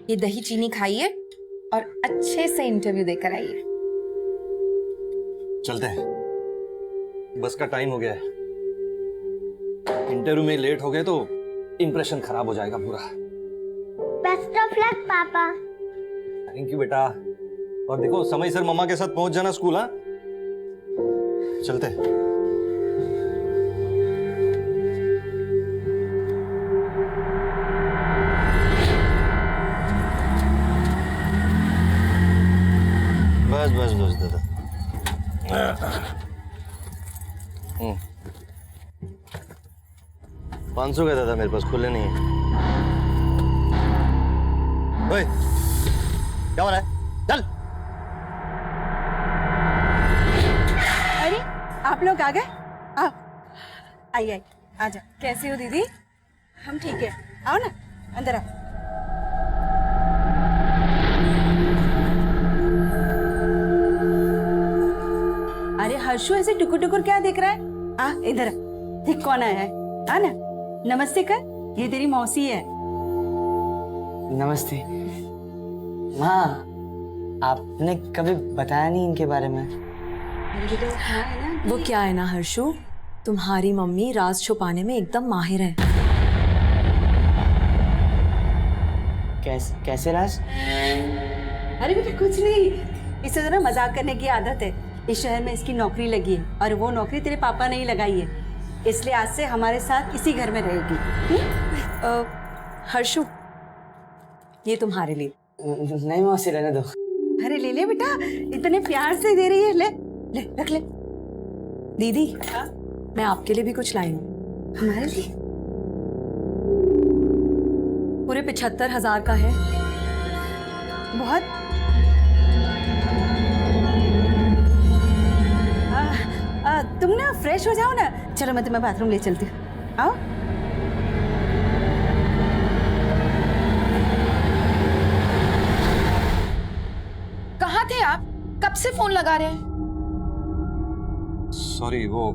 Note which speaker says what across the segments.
Speaker 1: ये दही चीनी खाइए और अच्छे से इंटरव्यू देकर आइए।
Speaker 2: चलते हैं, बस का टाइम हो गया है। इंटरव्यू में लेट हो गए तो इंप्रेशन खराब हो जाएगा पूरा।
Speaker 3: बेस्ट ऑफ लक पापा।
Speaker 2: थैंक यू बेटा। और देखो समय सर मम्मा के साथ पहुंच जाना स्कूल। हाँ, चलते हैं। बस बस बस दादा। 500 का दादा मेरे पास खुले नहीं है। ओए, क्या हो रहा है? चल।
Speaker 4: अरे आप लोग आ गए? आओ, आइए आ जाओ। कैसी हो दीदी? हम ठीक है, आओ ना अंदर आओ। अरे हर्षु ऐसे टुकुर टुकुर क्या देख रहा है? आ इधर, देख कौन आया है। आ ना, नमस्ते कर। ये तेरी मौसी है।
Speaker 5: नमस्ते माँ, आपने कभी बताया नहीं इनके बारे में।
Speaker 6: वो क्या है ना हर्षु, तुम्हारी मम्मी राज छुपाने में एकदम माहिर है।
Speaker 5: कैसे राज?
Speaker 4: अरे बेटा कुछ नहीं, इसे जरा मजाक करने की आदत है। इस शहर में इसकी नौकरी लगी है और वो नौकरी तेरे पापा ने ही लगाई है, इसलिए आज से हमारे साथ इसी घर में रहेगी।
Speaker 6: हर्षु, ये तुम्हारे लिए।
Speaker 5: नहीं मौसी, रहने दो।
Speaker 4: अरे ले ले बेटा, इतने प्यार से दे रही है, ले ले रख ले।
Speaker 6: दीदी मैं आपके लिए भी कुछ लाई हूँ।
Speaker 4: हमारे लिए
Speaker 6: पूरे 75,000 का है।
Speaker 4: बहुत। तुम ना फ्रेश हो जाओ ना, चलो मैं तुम्हें बाथरूम ले चलती हूँ। आओ।
Speaker 1: कहाँ थे आप? कब से फोन लगा रहे हैं?
Speaker 2: सॉरी, वो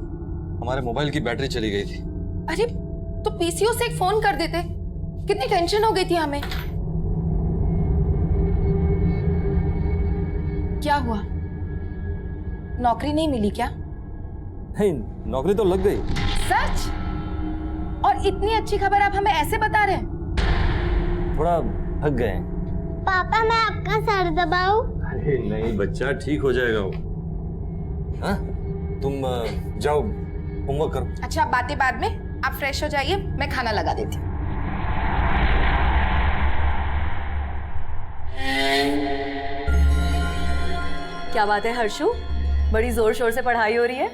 Speaker 2: हमारे मोबाइल की बैटरी चली गई थी।
Speaker 1: अरे तो पीसीओ से एक फोन कर देते, कितनी टेंशन हो गई थी हमें। क्या हुआ, नौकरी नहीं मिली क्या?
Speaker 2: नहीं, नौकरी तो लग गई।
Speaker 1: सच? और इतनी अच्छी खबर आप हमें ऐसे बता रहे हैं?
Speaker 2: थोड़ा थक गए।
Speaker 3: पापा मैं आपका सर दबाऊं?
Speaker 2: अरे नहीं बच्चा, ठीक हो जाएगा वो। हाँ, तुम जाओ होमवर्क करो।
Speaker 1: अच्छा बातें बाद में, आप फ्रेश हो जाइए, मैं खाना लगा देती हूँ।
Speaker 6: क्या बात है हर्षु, बड़ी जोर शोर से पढ़ाई हो रही है।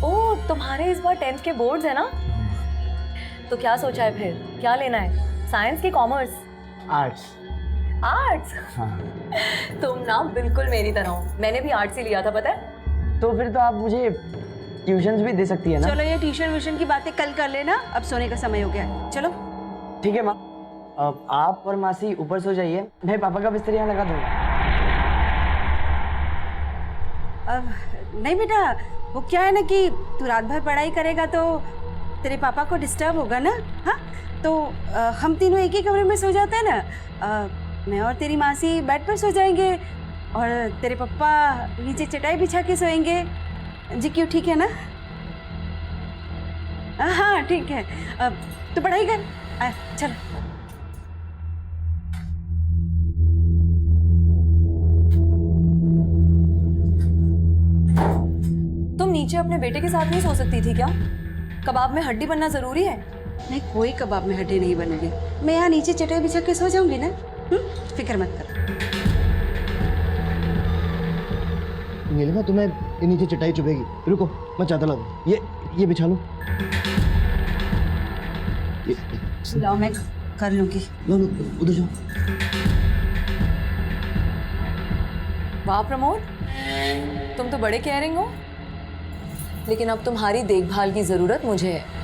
Speaker 6: ओह, तुम्हारे इस बार 10th के बोर्ड्स है ना? तो क्या सोचा है फिर, क्या लेना है, साइंस की कॉमर्स?
Speaker 5: आर्ट्स।
Speaker 6: आर्ट्स?
Speaker 5: हाँ।
Speaker 6: तुम ना बिल्कुल मेरी तरह हो, मैंने भी आर्ट्स ही लिया था पता है।
Speaker 5: तो फिर तो आप मुझे ट्यूशंस भी दे सकती है ना?
Speaker 4: चलो ये ट्यूशन व्यूशन की बातें कल कर लेना, अब सोने का समय हो गया है। चलो
Speaker 5: ठीक है माँ, अब आप और मासी ऊपर सो जाइए, मैं पापा का बिस्तर यहाँ लगा दूंगा।
Speaker 4: अब नहीं बेटा, वो क्या है ना कि तू रात भर पढ़ाई करेगा तो तेरे पापा को डिस्टर्ब होगा ना। हाँ तो हम तीनों एक ही कमरे में सो जाते हैं ना। मैं और तेरी मासी बेड पर सो जाएंगे और तेरे पापा नीचे चटाई बिछा के सोएंगे। जी क्यों, ठीक है ना? हाँ ठीक है, अब तो पढ़ाई कर। चल
Speaker 6: तुम नीचे अपने बेटे के साथ नहीं सो सकती थी क्या? कबाब में हड्डी बनना जरूरी है?
Speaker 4: नहीं, कोई कबाब में हड्डी नहीं बनूंगी, मैं यहाँ नीचे चटाई बिछा के सो जाऊंगी ना। फिक्र मत कर।
Speaker 7: नीलिमा तुम्हें नीचे चटाई चुभेगी, रुको मैं चादर ला दूं। ये बिछा लो।
Speaker 4: लाओ मैं कर लूंगी।
Speaker 7: लो लो उधर जाओ।
Speaker 6: वाह प्रमोद, तुम तो बड़े केयरिंग हो, लेकिन अब तुम्हारी देखभाल की जरूरत मुझे है।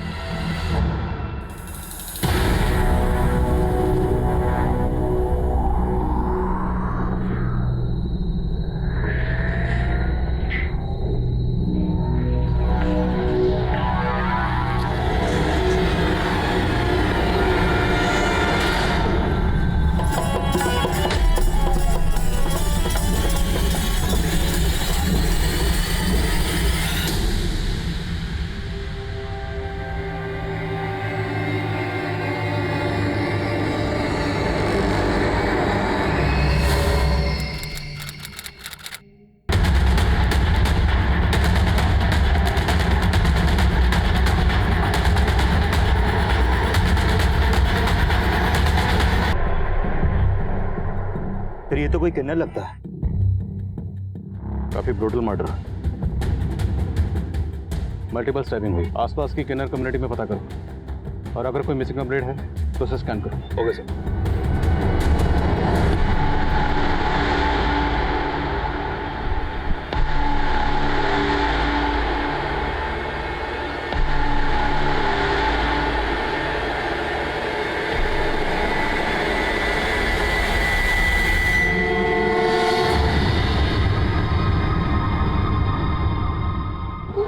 Speaker 7: फिर ये तो कोई किन्नर लगता है।
Speaker 8: काफी ब्रूटल मर्डर, मल्टीपल स्टैबिंग हुई। आसपास की किन्नर कम्युनिटी में पता करो, और अगर कोई मिसिंग कंप्लेंट है तो उसे स्कैन करो।
Speaker 2: Okay sir.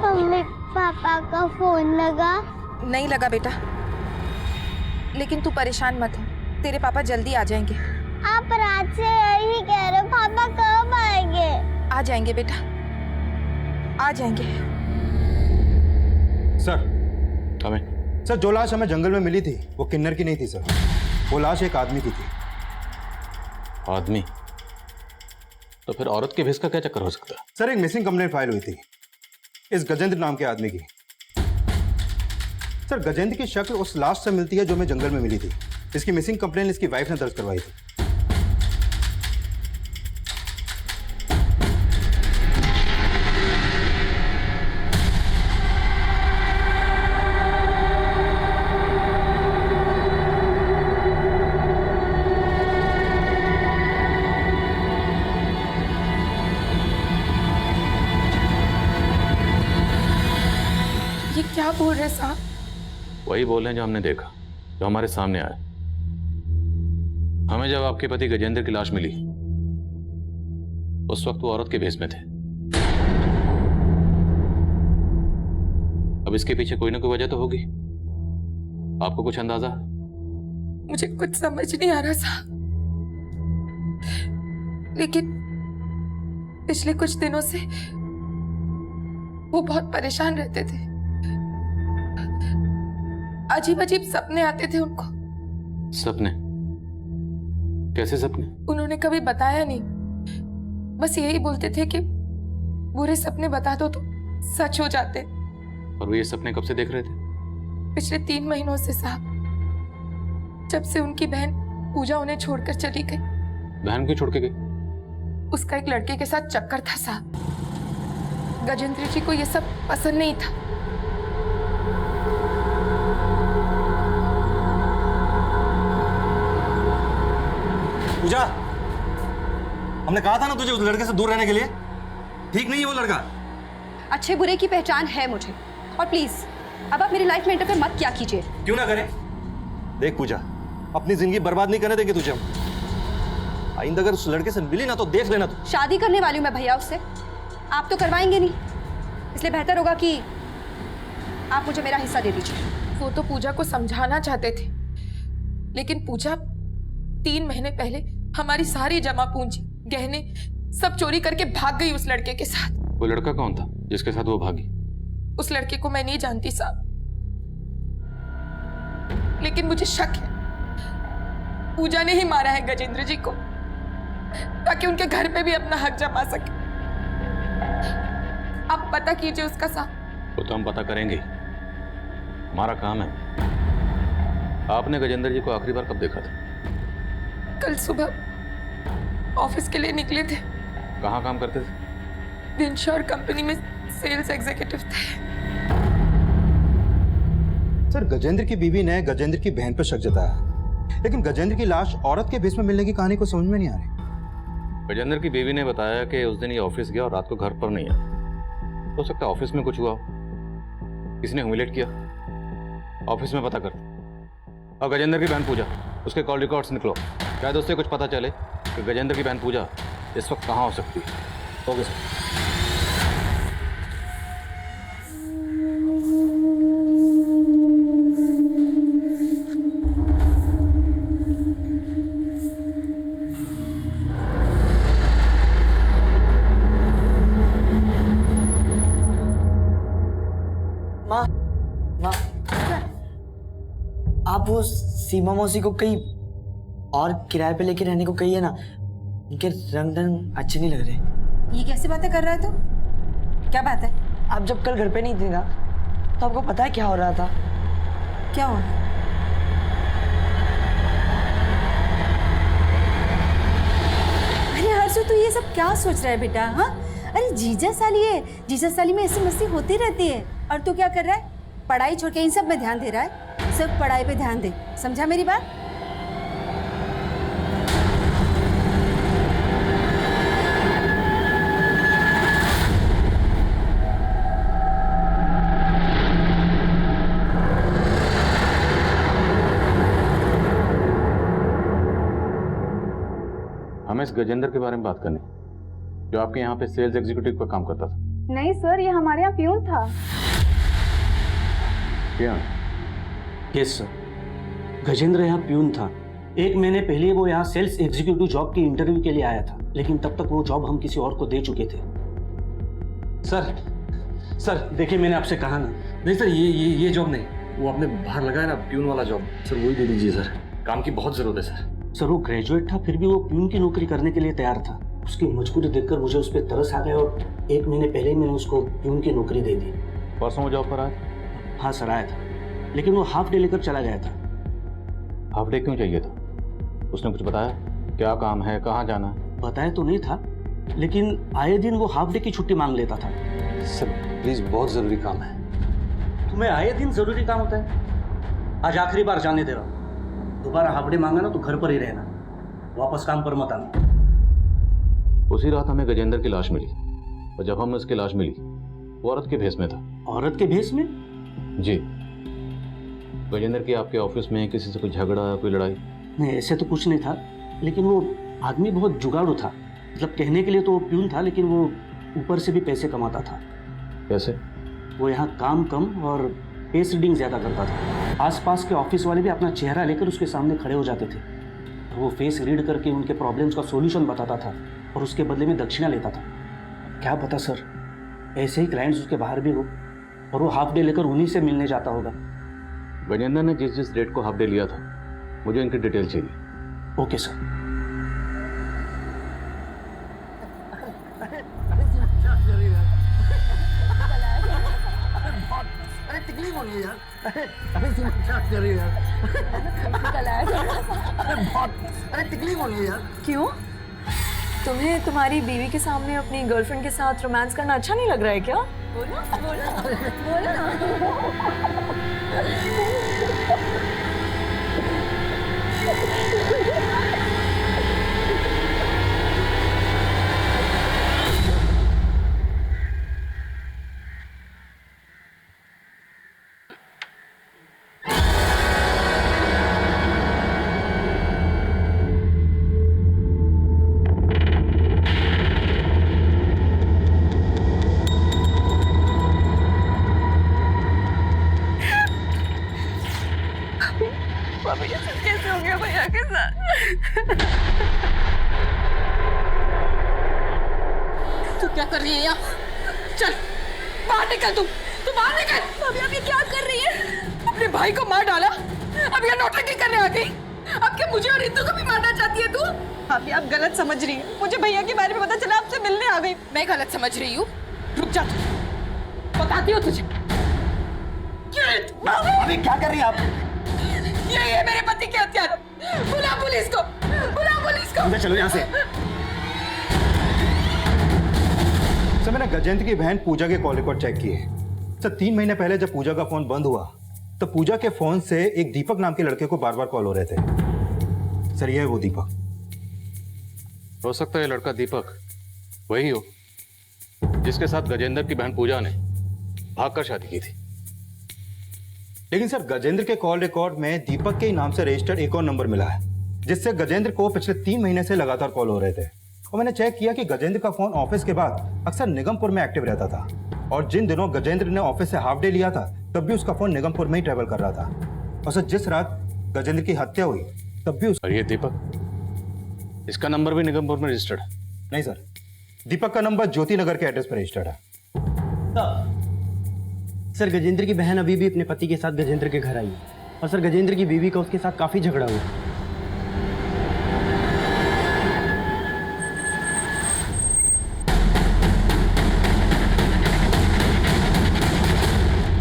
Speaker 3: मम्मी पापा का फोन लगा।
Speaker 1: नहीं लगा बेटा, लेकिन तू परेशान मत हो, तेरे पापा जल्दी आ जाएंगे।
Speaker 3: आप रात से यही कह रहे हो, पापा कब आएंगे?
Speaker 1: आ जाएंगे बेटा, आ जाएंगे।
Speaker 7: सर,
Speaker 8: हमें
Speaker 7: सर जो लाश हमें जंगल में मिली थी वो किन्नर की नहीं थी सर, वो लाश एक आदमी की थी।
Speaker 8: आदमी? तो फिर औरत के भेस का क्या चक्कर हो सकता है?
Speaker 7: सर एक मिसिंग कंप्लेंट फाइल हुई थी इस गजेंद्र नाम के आदमी की। सर गजेंद्र की शक्ल उस लाश से मिलती है जो हमें जंगल में मिली थी। इसकी मिसिंग कंप्लेंट इसकी वाइफ ने दर्ज करवाई थी।
Speaker 1: ये क्या बोल रहे साहब?
Speaker 8: वही बोल रहे हैं जो हमने देखा, जो हमारे सामने आया। हमें जब आपके पति गजेंद्र की लाश मिली उस वक्त वो औरत के भेस में थे। अब इसके पीछे कोई ना कोई वजह तो होगी। आपको कुछ अंदाजा?
Speaker 1: मुझे कुछ समझ नहीं आ रहा साहब, लेकिन पिछले कुछ दिनों से वो बहुत परेशान रहते थे। अजीब अजीब सपने आते थे उनको।
Speaker 8: सपने? कैसे सपने?
Speaker 1: उन्होंने कभी बताया नहीं, बस यही बोलते थे कि बुरे सपने बता दो तो सच हो जाते।
Speaker 8: और वो ये सपने कब से देख रहे थे?
Speaker 1: पिछले 3 महीनों से साहब, जब से उनकी बहन पूजा उन्हें छोड़कर चली गई।
Speaker 8: बहन क्यों छोड़ के गई?
Speaker 1: उसका एक लड़के के साथ चक्कर था साहब। गजेंद्र जी को ये सब पसंद नहीं था।
Speaker 2: पूजा, हमने कहा था ना तुझे उस लड़के से दूर रहने के लिए। ठीक नहीं है वो लड़का।
Speaker 4: अच्छे बुरे की पहचान है मुझे, और प्लीज अब आप मेरी लाइफ में इंटरफेयर मत किया कीजिए।
Speaker 2: क्यों ना करें? देख पूजा, अपनी जिंदगी बर्बाद नहीं करने देंगे तुझे हम। आइंदा अगर उस लड़के से मिली ना तो देख लेना तू।
Speaker 4: शादी करने वाली हूँ मैं भैया उससे, आप तो करवाएंगे नहीं, इसलिए बेहतर होगा कि आप मुझे मेरा हिस्सा दे दीजिए।
Speaker 1: वो तो पूजा को समझाना चाहते थे, लेकिन पूजा 3 महीने पहले हमारी सारी जमा पूंजी, गहने सब चोरी करके भाग गई उस लड़के के साथ।
Speaker 8: वो लड़का कौन था जिसके साथ वो भागी?
Speaker 1: उस लड़के को मैं नहीं जानती साहब, लेकिन मुझे शक है पूजा ने ही मारा है गजेंद्र जी को, ताकि उनके घर पे भी अपना हक जमा सके। आप पता कीजिए उसका साहब।
Speaker 8: वो तो हम पता करेंगे, हमारा काम है। आपने गजेंद्र जी को आखिरी बार कब देखा था?
Speaker 1: कल सुबह ऑफिस के लिए निकले थे।
Speaker 8: कहाँ काम करते थे?
Speaker 1: विंश्योर कंपनी में सेल्स एग्जीक्यूटिव थे।
Speaker 7: सर गजेंद्र की बीवी ने गजेंद्र की बहन पर शक जताया, लेकिन गजेंद्र की लाश औरत के भेस में मिलने की कहानी को समझ में नहीं आ रही।
Speaker 8: गजेंद्र की बीवी ने बताया कि उस दिन ये ऑफिस गया और रात को घर पर नहीं आया। हो सकता है ऑफिस में कुछ हुआ हो, किसी ने ह्यूमिलेट किया। ऑफिस में पता कर। और गजेंद्र की बहन पूजा, उसके कॉल रिकॉर्ड्स निकलो, शायद उससे कुछ पता चले कि गजेंद्र की बहन पूजा इस वक्त कहाँ हो सकती है।
Speaker 2: Okay sir.
Speaker 5: माँ, माँ, आप वो सीमा मौसी को कहीं और किराए पे लेके रहने को कहिए ना। उनके रंग ढंग अच्छे नहीं लग रहे।
Speaker 4: ये कैसे बातें कर रहा है तू? क्या बात है?
Speaker 5: आप जब कल घर पे नहीं थी ना, तो आपको पता है क्या हो रहा था?
Speaker 4: क्या हुआ? ये सब क्या सोच रहा है बेटा? हाँ, अरे जीजा साली है, जीजा साली में ऐसी मस्ती होती रहती है। और तू क्या कर रहा है? पढ़ाई छोड़ के इन सब में ध्यान दे रहा है। सिर्फ पढ़ाई पे ध्यान दे, समझा मेरी बात?
Speaker 8: हमें इस गजेंद्र के बारे में बात करनी, जो आपके यहाँ पे सेल्स एग्जीक्यूटिव का काम करता था।
Speaker 9: नहीं सर, ये हमारे यहाँ प्यून था।
Speaker 8: क्या?
Speaker 10: यस सर, गजेंद्र यहाँ प्यून था। 1 महीने पहले वो यहाँ सेल्स एग्जीक्यूटिव जॉब की इंटरव्यू के लिए आया था, लेकिन तब तक वो जॉब हम किसी और को दे चुके थे। सर देखिए, मैंने आपसे कहा ना।
Speaker 2: नहीं सर, ये जॉब नहीं, वो आपने बाहर लगाया ना प्यून वाला जॉब, सर वही दे दीजिए सर। काम की बहुत जरूरत है सर।
Speaker 10: वो ग्रेजुएट था, फिर भी वो प्यून की नौकरी करने के लिए तैयार था। उसकी मजबूरी देखकर मुझे उस पर तरस आ गया और 1 महीने पहले ही मैंने उसको प्यून की नौकरी दे दी।
Speaker 8: परसों वो जॉब पर आया?
Speaker 10: हाँ सर, आया था, लेकिन वो हाफ डे लेकर चला गया था।
Speaker 8: हाफ डे क्यों चाहिए था? उसने कुछ बताया? क्या काम है, कहाँ जाना है?
Speaker 10: बताया तो नहीं था, लेकिन आए दिन वो हाफ डे की छुट्टी मांग लेता था।
Speaker 2: सर प्लीज, बहुत जरूरी काम है।
Speaker 10: तुम्हें आए दिन जरूरी काम होता है? आज आखिरी बार जाने दे रहा हूँ। दोबारा हाफ डे मांगा ना तो घर पर ही रहना, वापस काम पर मत आना।
Speaker 8: उसी रात हमें गजेंद्र की लाश मिली, और जब हमें उसकी लाश मिली वो औरत के भेष में था।
Speaker 10: औरत के भेष में?
Speaker 8: जी। गजेंद्र की आपके ऑफिस में किसी से कोई झगड़ा, कोई लड़ाई?
Speaker 10: नहीं, ऐसे तो कुछ नहीं था, लेकिन वो आदमी बहुत जुगाड़ू था। मतलब कहने के लिए तो वो प्यून था, लेकिन वो ऊपर से भी पैसे कमाता था।
Speaker 8: कैसे?
Speaker 10: वो यहाँ काम कम और पेस रीडिंग ज़्यादा करता था। आसपास के ऑफिस वाले भी अपना चेहरा लेकर उसके सामने खड़े हो जाते थे। वो फेस रीड करके उनके प्रॉब्लम्स का सॉल्यूशन बताता था और उसके बदले में दक्षिणा लेता था। क्या पता सर, ऐसे ही क्लाइंट्स उसके बाहर भी हो और वो हाफ डे लेकर उन्हीं से मिलने जाता होगा।
Speaker 8: गजेंद्र ने जिस डेट को हाफ डे लिया था, मुझे इनकी डिटेल चाहिए।
Speaker 10: Okay sir.
Speaker 5: अरे तकलीफ हो रही है यार। अरे मजाक कर रही है यार। अरे तकलीफ हो रही है यार।
Speaker 6: क्यों? तुम्हें तुम्हारी बीवी के सामने अपनी गर्लफ्रेंड के साथ रोमांस करना अच्छा नहीं लग रहा है क्या? बोलो बोलो ना। कैसे हो गया भैया के साथ?
Speaker 1: तू क्या कर रही है यहाँ? चल बाहर निकल, तू बाहर निकल।
Speaker 6: भाभी आप ये क्या कर रही है?
Speaker 1: अपने भाई को मार डाला, अब यहाँ नौटंकी करने आ गई। अब क्या मुझे और इंदु को भी मारना चाहती है तू?
Speaker 9: भाभी आप गलत समझ रही हैं। मुझे भैया के बारे में पता चला, आपसे मिलने आ गई।
Speaker 1: मैं गलत समझ रही हूँ? रुक जा, बताती हूँ तुझे।
Speaker 5: अभी क्या कर रही है आप?
Speaker 1: ये मेरे पति के हत्यारे। बुला पुलिस को, बुला पुलिस को।
Speaker 5: चलो यहाँ से।
Speaker 7: सर मैंने गजेंद्र की बहन पूजा के कॉल रिकॉर्ड चेक किए। सर 3 महीने पहले जब पूजा का फोन बंद हुआ तो पूजा के फोन से एक दीपक नाम के लड़के को बार बार कॉल हो रहे थे। सर ये है वो दीपक।
Speaker 8: हो सकता है लड़का दीपक वही हो जिसके साथ गजेंद्र की बहन पूजा ने भागकर शादी की थी।
Speaker 7: लेकिन सर गजेंद्र के कॉल रिकॉर्ड में दीपक के ही नाम से रजिस्टर्ड एक और नंबर मिला है, जिससे गजेंद्र को पिछले 3 महीने से लगातार कॉल हो रहे थे। और मैंने चेक किया कि गजेंद्र का फोन ऑफिस के बाद अक्सर निगमपुर में एक्टिव रहता था, और जिन दिनों गजेंद्र ने ऑफिस से हाफ डे लिया था तब भी उसका फोन निगमपुर में ही ट्रेवल कर रहा था। और सर जिस रात गजेंद्र की हत्या हुई तब भी
Speaker 8: और ये दीपक, इसका नंबर भी निगमपुर में रजिस्टर्ड है?
Speaker 7: नहीं सर, दीपक का नंबर ज्योति नगर के एड्रेस पर रजिस्टर्ड है।
Speaker 5: सर गजेंद्र की बहन अभी भी अपने पति के साथ गजेंद्र के घर आई है, और सर गजेंद्र की बीवी का उसके साथ काफी झगड़ा हुआ।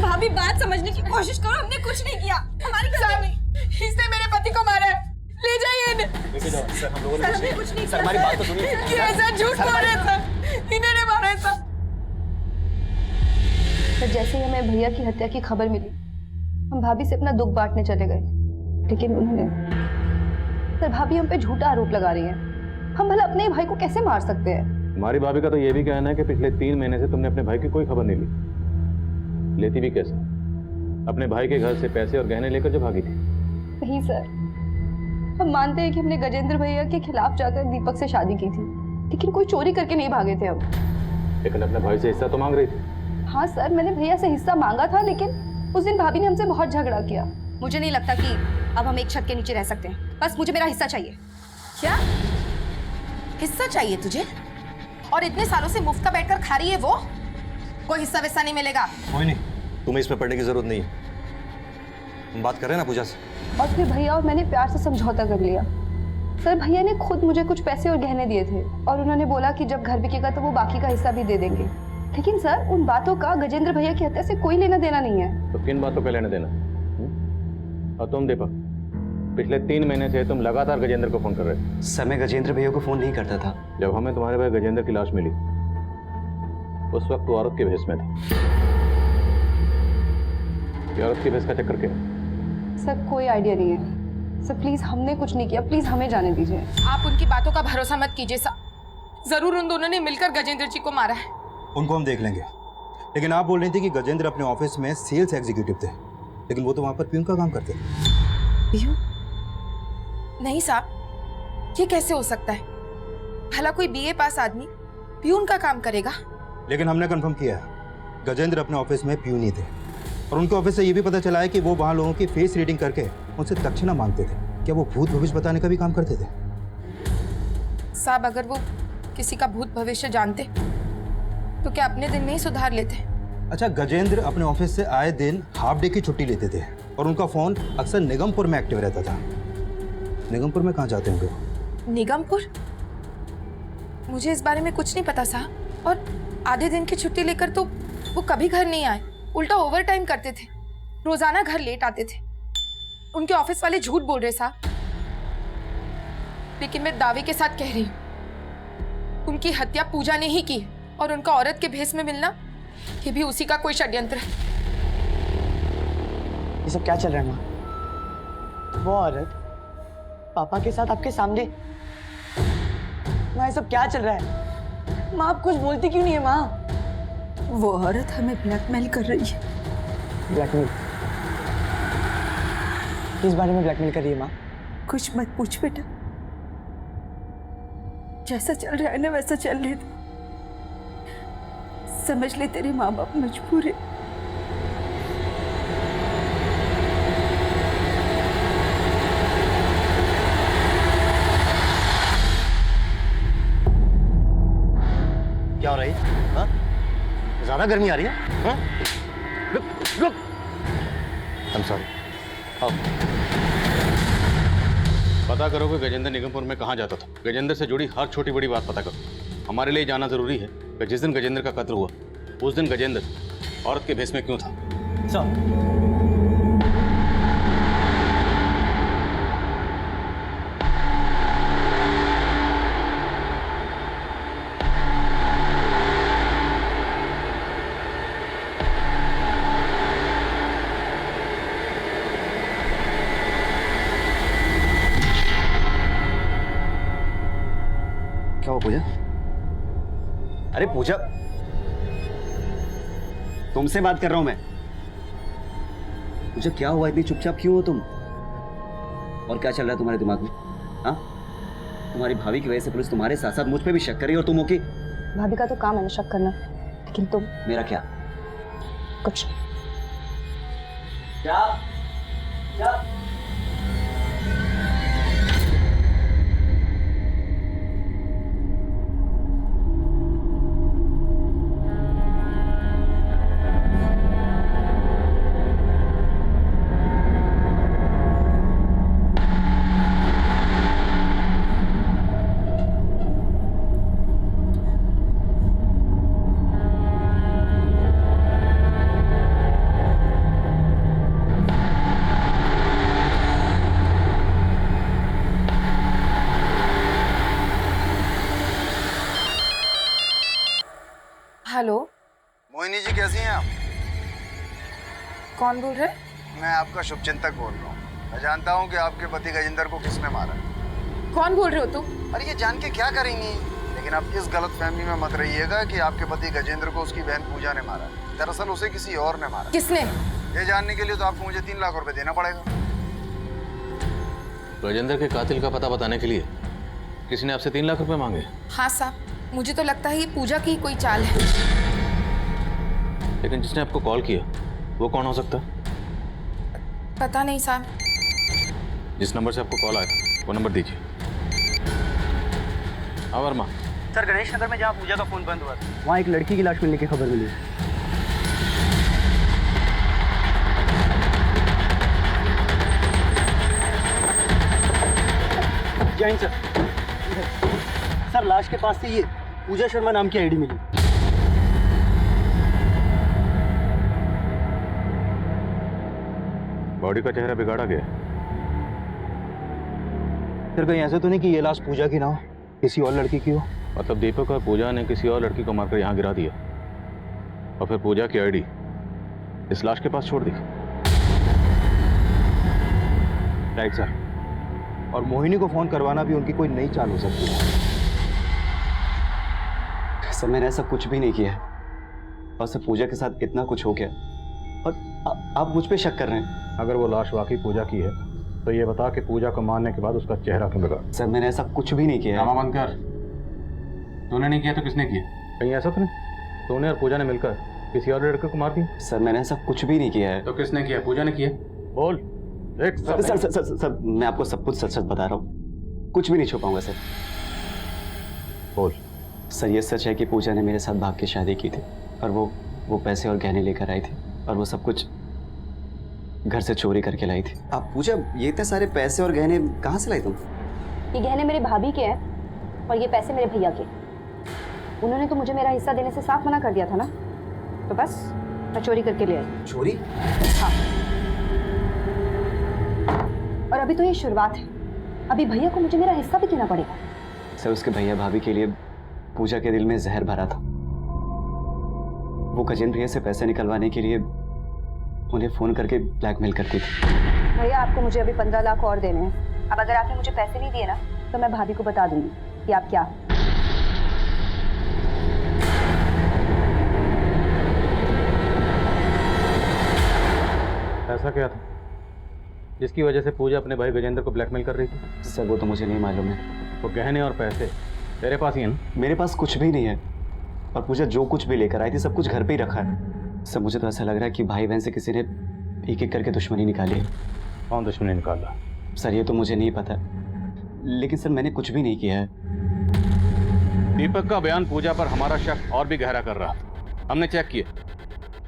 Speaker 9: भाभी बात समझने की कोशिश करो, हमने कुछ नहीं किया। हमारी गलती नहीं।
Speaker 1: इसने मेरे पति को मारा है, ले जाइए इन्हें।
Speaker 5: सर हम लोगों ने
Speaker 1: सर, हमने कुछ नहीं
Speaker 5: सर
Speaker 1: किया,
Speaker 5: हमारी
Speaker 1: सर।
Speaker 5: बात तो सुनिए
Speaker 1: ये ऐसा झूठ बोल रहे हैं, सर। इन्होंने मारा है, सर।
Speaker 11: सर जैसे ही हमें भैया की हत्या की खबर मिली, हम भाभी से अपना दुख बांटने चले गए, लेकिन उन्होंने सर भाभी हम पे झूठा आरोप लगा रही हैं। हम भला अपने भाई को कैसे मार सकते हैं?
Speaker 8: हमारी भाभी का तो ये भी कहना है कि पिछले 3 महीने से तुमने अपने भाई की कोई खबर नहीं ली। लेती भी कैसे? अपने भाई के घर से पैसे और गहने लेकर जो भागी थी।
Speaker 11: नहीं सर, हम मानते हैं कि हमने गजेंद्र भैया के खिलाफ जाकर दीपक से शादी की थी, लेकिन कोई चोरी करके नहीं भागे थे हम।
Speaker 8: लेकिन अपने भाई से हिस्सा तो मांग रही थी।
Speaker 11: हाँ सर, मैंने भैया से हिस्सा मांगा था, लेकिन उस दिन भाभी ने हमसे बहुत झगड़ा किया।
Speaker 12: मुझे नहीं लगता कि अब हम एक छत के नीचे रह सकते हैं। बस मुझे मेरा हिस्सा चाहिए।
Speaker 1: क्या हिस्सा चाहिए तुझे? और इतने सालों से मुफ्त का बैठकर खा रही है वो? कोई हिस्सा वैसा नहीं मिलेगा।
Speaker 2: कोई नहीं, तुम्हें इसमें पढ़ने की जरूरत नहीं है। हम बात कर रहे हैं ना पूजा से।
Speaker 11: और फिर भैया और मैंने प्यार से समझौता कर लिया। सर भैया ने खुद मुझे कुछ पैसे और गहने दिए थे और उन्होंने बोला कि जब घर बिकेगा तो वो बाकी का हिस्सा भी दे देंगे। लेकिन सर उन बातों का गजेंद्र भैया की हत्या से कोई लेना देना नहीं है।
Speaker 8: तो किन बातों का लेना देना? और तुम दीपक, पिछले 3 महीने से तुम लगातार गजेंद्र को फोन कर रहे थे।
Speaker 5: सर मैं गजेंद्र भैया को फोन नहीं करता था।
Speaker 8: जब हमें तुम्हारे भाई गजेंद्र की लाश मिली उस वक्त वो औरत के भेष में था। ये औरत के भेष का चक्कर क्या है?
Speaker 11: सर कोई आइडिया नहीं है। सर प्लीज हमने कुछ नहीं किया, प्लीज हमें जाने दीजिए।
Speaker 1: आप उनकी बातों का भरोसा मत कीजिए साहब। जरूर उन दोनों ने मिलकर गजेंद्र जी को मारा है।
Speaker 7: उनको हम देख लेंगे, लेकिन आप बोल रही थी कि गजेंद्र अपने ऑफिस में सेल्स एग्जीक्यूटिव थे, लेकिन वो तो वहां पर प्यून का काम करते थे।
Speaker 1: प्यून? नहीं साहब, ये कैसे हो सकता है? भला कोई बीए पास आदमी प्यून का काम करेगा?
Speaker 7: लेकिन हमने कंफर्म किया है गजेंद्र अपने ऑफिस में प्यून ही थे, और उनके ऑफिस से ये भी पता चला है कि वो वहाँ लोगों की फेस रीडिंग करके उनसे दक्षिणा मांगते थे। क्या वो भूत भविष्य बताने का भी काम करते थे?
Speaker 1: साहब अगर वो किसी का भूत भविष्य जानते तो क्या अपने दिन में ही सुधार लेते?
Speaker 7: अच्छा, गजेंद्र अपने ऑफिस से आए दिन हाफ डे की छुट्टी लेते थे और उनका फोन अक्सर निगमपुर में एक्टिव रहता था। निगमपुर में कहाँ जाते होंगे वो?
Speaker 1: निगमपुर? मुझे इस बारे में कुछ नहीं पता साहब। और आधे दिन की छुट्टी लेकर तो वो कभी घर नहीं आए, उल्टा ओवर टाइम करते थे। रोजाना घर लेट आते थे। उनके ऑफिस वाले झूठ बोल रहे साहब। लेकिन मैं दावे के साथ कह रही हूँ उनकी हत्या पूजा ने ही की है, और उनका औरत के भेष में मिलना ये भी उसी का कोई षड्यंत्र है।
Speaker 5: ये सब क्या चल रहा है माँ? वो औरत पापा के साथ आपके सामने। माँ ये सब क्या चल रहा है? माँ आप कुछ बोलती क्यों नहीं है माँ?
Speaker 4: वो औरत हमें ब्लैकमेल कर रही है।
Speaker 5: ब्लैकमेल? किस बारे में ब्लैकमेल कर रही है माँ?
Speaker 4: कुछ मत पूछ बेटा, जैसा चल रहा है ना वैसा चल रहे थे। समझ ले तेरे माँ बाप मजबूर है।
Speaker 2: क्या हो रहा है? हाँ? ज्यादा गर्मी आ रही है? हाँ? रुक। I'm sorry. आओ।
Speaker 8: पता करो कि गजेंद्र निगमपुर में कहाँ जाता था। गजेंद्र से जुड़ी हर छोटी बड़ी बात पता करो। हमारे लिए जाना जरूरी है कि जिस दिन गजेंद्र का कत्ल हुआ उस दिन गजेंद्र औरत के भेष में क्यों था।
Speaker 5: सर
Speaker 2: क्या हुआ पूजा? अरे पूजा, तुमसे बात कर रहा हूं मैं। पूजा क्या हुआ? इतनी चुपचाप क्यों हो तुम? और क्या चल रहा है तुम्हारे दिमाग में? हाँ, तुम्हारी भाभी की वजह से पुलिस तुम्हारे साथ साथ मुझ पे भी शक कर रही है, और तुम हो कि
Speaker 11: भाभी का तो काम है ना शक करना, लेकिन तुम?
Speaker 2: मेरा क्या?
Speaker 11: कुछ
Speaker 5: क्या? क्या?
Speaker 1: हेलो,
Speaker 13: मोहिनी जी कैसी हैं आप?
Speaker 1: कौन बोल रहे?
Speaker 13: मैं आपका शुभचिंतक बोल रहा हूँ। मैं जानता हूँ कि आपके पति गजेंद्र को किसने मारा।
Speaker 1: कौन बोल रहे हो तुम?
Speaker 13: अरे ये जान के क्या करेंगी, लेकिन आप इस गलतफहमी में मत रहिएगा कि आपके पति गजेंद्र को उसकी बहन पूजा ने मारा। दरअसल उसे किसी और ने मारा।
Speaker 1: किसने?
Speaker 13: ये जानने के लिए तो आपको मुझे 3 लाख रुपए देना पड़ेगा।
Speaker 8: गजेंद्र के कातिल का पता बताने के लिए किसी ने आपसे 3 लाख रुपए मांगे?
Speaker 1: हाँ साहब, मुझे तो लगता है ये पूजा की कोई चाल है।
Speaker 8: लेकिन जिसने आपको कॉल किया वो कौन हो सकता है?
Speaker 1: पता नहीं साहब।
Speaker 8: जिस नंबर से आपको कॉल आया वो नंबर दीजिए। हाँ वर्मा।
Speaker 10: सर गणेश नगर में जहाँ पूजा का फोन बंद हुआ था वहाँ एक लड़की की लाश मिलने की खबर मिली। जैन सर, सर लाश के पास से ये पूजा शर्मा नाम की आईडी मिली।
Speaker 8: बॉडी का चेहरा बिगाड़ा गया।
Speaker 7: फिर कहीं ऐसे तो नहीं कि ये लाश पूजा की ना हो, किसी और लड़की की हो?
Speaker 8: मतलब दीपक और पूजा ने किसी और लड़की को मारकर यहाँ गिरा दिया और फिर पूजा की आईडी इस लाश के पास छोड़ दी।
Speaker 7: Right sir. और मोहिनी को फोन करवाना भी उनकी कोई नई चाल हो सकती है।
Speaker 14: सर मैंने ऐसा कुछ भी नहीं किया है और सर पूजा के साथ इतना कुछ हो गया और आप मुझ पे शक कर रहे हैं।
Speaker 7: अगर वो लाश वाकई पूजा की है तो ये बता कि पूजा को मारने के बाद उसका चेहरा क्यों बिगड़ा?
Speaker 14: सर मैंने ऐसा कुछ भी नहीं किया है।
Speaker 8: बंद कर। तूने नहीं किया तो किसने किया?
Speaker 7: कहीं ऐसा तो नहीं तूने और पूजा ने मिलकर किसी और लड़के को मार दिया?
Speaker 14: सर मैंने ऐसा कुछ भी नहीं किया है।
Speaker 8: तो किसने किया? पूजा ने किया? बोल।
Speaker 14: Sir sir sir sir sir मैं आपको सब कुछ सच सच बता रहा हूँ, कुछ भी नहीं छुपाऊंगा सर।
Speaker 7: बोल।
Speaker 14: सर ये सच है कि पूजा ने मेरे साथ भाग के शादी की थी और वो पैसे और गहने लेकर आई थी और वो सब कुछ घर से चोरी करके लाई थी। आप पूजा ये इतने सारे पैसे और गहने कहाँ से लाई तुम?
Speaker 12: ये गहने मेरे भाभी के हैं और ये पैसे मेरे भैया के। उन्होंने तो मुझे मेरा हिस्सा देने से साफ मना कर दिया था ना, तो बस मैं चोरी करके ले आई।
Speaker 14: चोरी?
Speaker 12: हाँ। और अभी तो ये शुरुआत है, अभी भैया को मुझे मेरा हिस्सा भी देना पड़ेगा।
Speaker 14: सर उसके भैया भाभी के लिए पूजा के दिल में जहर भरा था। वो गजेंद्र भैया से पैसे निकलवाने के लिए उन्हें फोन करके ब्लैकमेल करती थी।
Speaker 12: भैया आपको मुझे अभी 15 लाख और देने हैं। अब अगर आपने मुझे पैसे नहीं दिए ना तो मैं भाभी को बता दूंगी कि आप क्या।
Speaker 8: ऐसा क्या था जिसकी वजह से पूजा अपने भाई गजेंद्र को ब्लैकमेल कर रही थी?
Speaker 14: सर वो तो मुझे नहीं मालूम है।
Speaker 8: वो गहने और पैसे तेरे पास ही है ना?
Speaker 14: मेरे पास कुछ भी नहीं है और पूजा जो कुछ भी लेकर आई थी सब कुछ घर पे ही रखा है। सर मुझे तो ऐसा लग रहा है कि भाई बहन से किसी ने एक एक करके दुश्मनी निकाली है।
Speaker 8: कौन दुश्मनी निकाला?
Speaker 14: सर ये तो मुझे नहीं पता, लेकिन सर मैंने कुछ भी नहीं किया है।
Speaker 8: दीपक का बयान पूजा पर हमारा शक और भी गहरा कर रहा था। हमने चेक किया,